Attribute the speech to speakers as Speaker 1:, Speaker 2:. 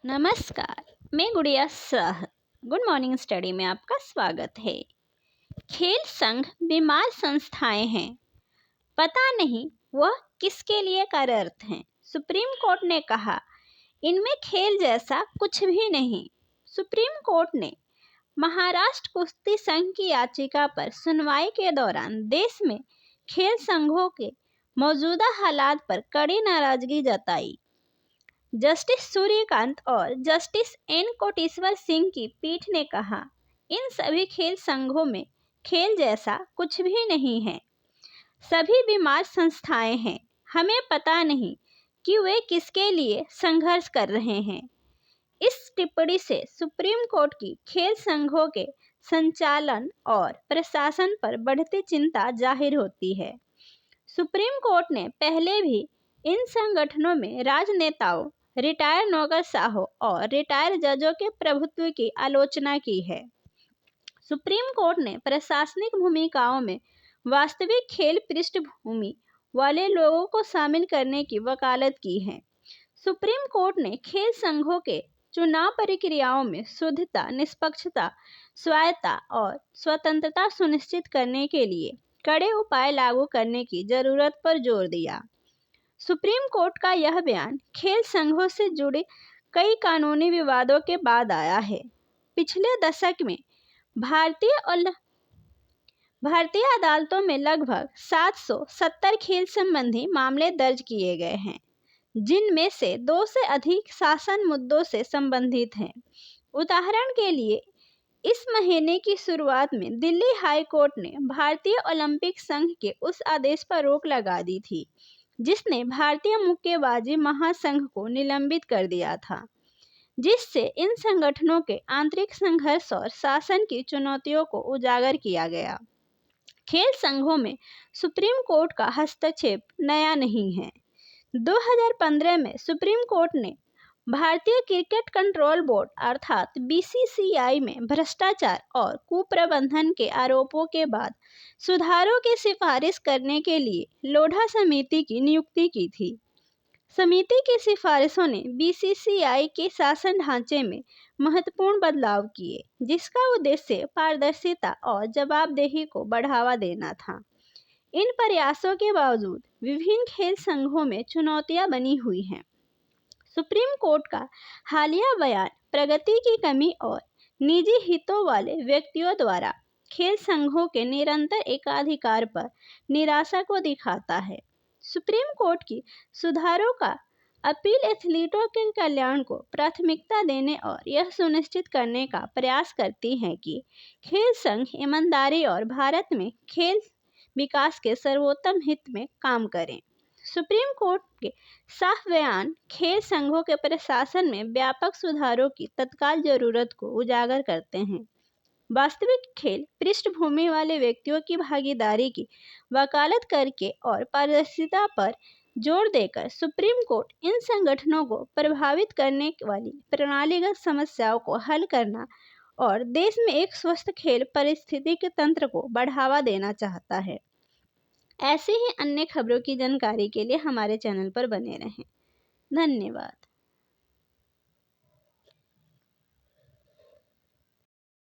Speaker 1: नमस्कार, मैं गुड़िया शाह। गुड मॉर्निंग स्टडी में आपका स्वागत है। खेल संघ बीमार संस्थाएं हैं, पता नहीं वह किसके लिए कार्यरत हैं। सुप्रीम कोर्ट ने कहा, इनमें खेल जैसा कुछ भी नहीं। सुप्रीम कोर्ट ने महाराष्ट्र कुश्ती संघ की याचिका पर सुनवाई के दौरान देश में खेल संघों के मौजूदा हालात पर कड़ी नाराजगी जताई। जस्टिस सूर्यकांत और जस्टिस एन कोटेश्वर सिंह की पीठ ने कहा, इन सभी खेल संघों में खेल जैसा कुछ भी नहीं है। सभी बीमार संस्थाएं हैं। हमें पता नहीं कि वे किसके लिए संघर्ष कर रहे हैं। इस टिप्पणी से सुप्रीम कोर्ट की खेल संघों के संचालन और प्रशासन पर बढ़ती चिंता जाहिर होती है। सुप्रीम कोर्ट ने पहले भी इन संगठनों में राजनेताओं, रिटायर्ड नौकरशाहों और रिटायर्ड जजों के प्रभुत्व की आलोचना की है। सुप्रीम कोर्ट ने प्रशासनिक भूमिकाओं में वास्तविक खेल पृष्ठभूमि वाले लोगों को शामिल करने की वकालत की है। सुप्रीम कोर्ट ने खेल संघों के चुनाव प्रक्रियाओं में शुद्धता, निष्पक्षता, स्वायत्तता और स्वतंत्रता सुनिश्चित करने के लिए कड़े उपाय लागू करने की जरूरत पर जोर दिया। सुप्रीम कोर्ट का यह बयान खेल संघों से जुड़े कई कानूनी विवादों के बाद आया है। पिछले दशक में भारतीय अदालतों में लगभग 770 खेल संबंधी मामले दर्ज किए गए हैं, जिनमें से 2 से अधिक शासन मुद्दों से संबंधित हैं। उदाहरण के लिए, इस महीने की शुरुआत में दिल्ली हाई कोर्ट ने भारतीय ओलंपिक संघ के उस आदेश पर रोक लगा दी थी, जिसने भारतीय मुक्केबाजी महासंघ को निलंबित कर दिया था, जिससे इन संगठनों के आंतरिक संघर्ष और शासन की चुनौतियों को उजागर किया गया। खेल संघों में सुप्रीम कोर्ट का हस्तक्षेप नया नहीं है। 2015 में सुप्रीम कोर्ट ने भारतीय क्रिकेट कंट्रोल बोर्ड अर्थात बीसीसीआई में भ्रष्टाचार और कुप्रबंधन के आरोपों के बाद सुधारों की सिफारिश करने के लिए लोढ़ा समिति की नियुक्ति की थी। समिति की सिफारिशों ने बीसीसीआई के शासन ढांचे में महत्वपूर्ण बदलाव किए, जिसका उद्देश्य पारदर्शिता और जवाबदेही को बढ़ावा देना था। इन प्रयासों के बावजूद विभिन्न खेल संघों में चुनौतियां बनी हुई हैं। सुप्रीम कोर्ट का हालिया बयान प्रगति की कमी और निजी हितों वाले व्यक्तियों द्वारा खेल संघों के निरंतर एकाधिकार पर निराशा को दिखाता है। सुप्रीम कोर्ट की सुधारों का अपील एथलीटों के कल्याण को प्राथमिकता देने और यह सुनिश्चित करने का प्रयास करती है कि खेल संघ ईमानदारी और भारत में खेल विकास के सर्वोत्तम हित में काम करें। सुप्रीम कोर्ट के साफ बयान खेल संघों के प्रशासन में व्यापक सुधारों की तत्काल जरूरत को उजागर करते हैं। वास्तविक खेल पृष्ठभूमि वाले व्यक्तियों की भागीदारी की वकालत करके और पारदर्शिता पर जोर देकर सुप्रीम कोर्ट इन संगठनों को प्रभावित करने वाली प्रणालीगत समस्याओं को हल करना और देश में एक स्वस्थ खेल पारिस्थितिकी तंत्र को बढ़ावा देना चाहता है। ऐसी ही अन्य खबरों की जानकारी के लिए हमारे चैनल पर बने रहें। धन्यवाद।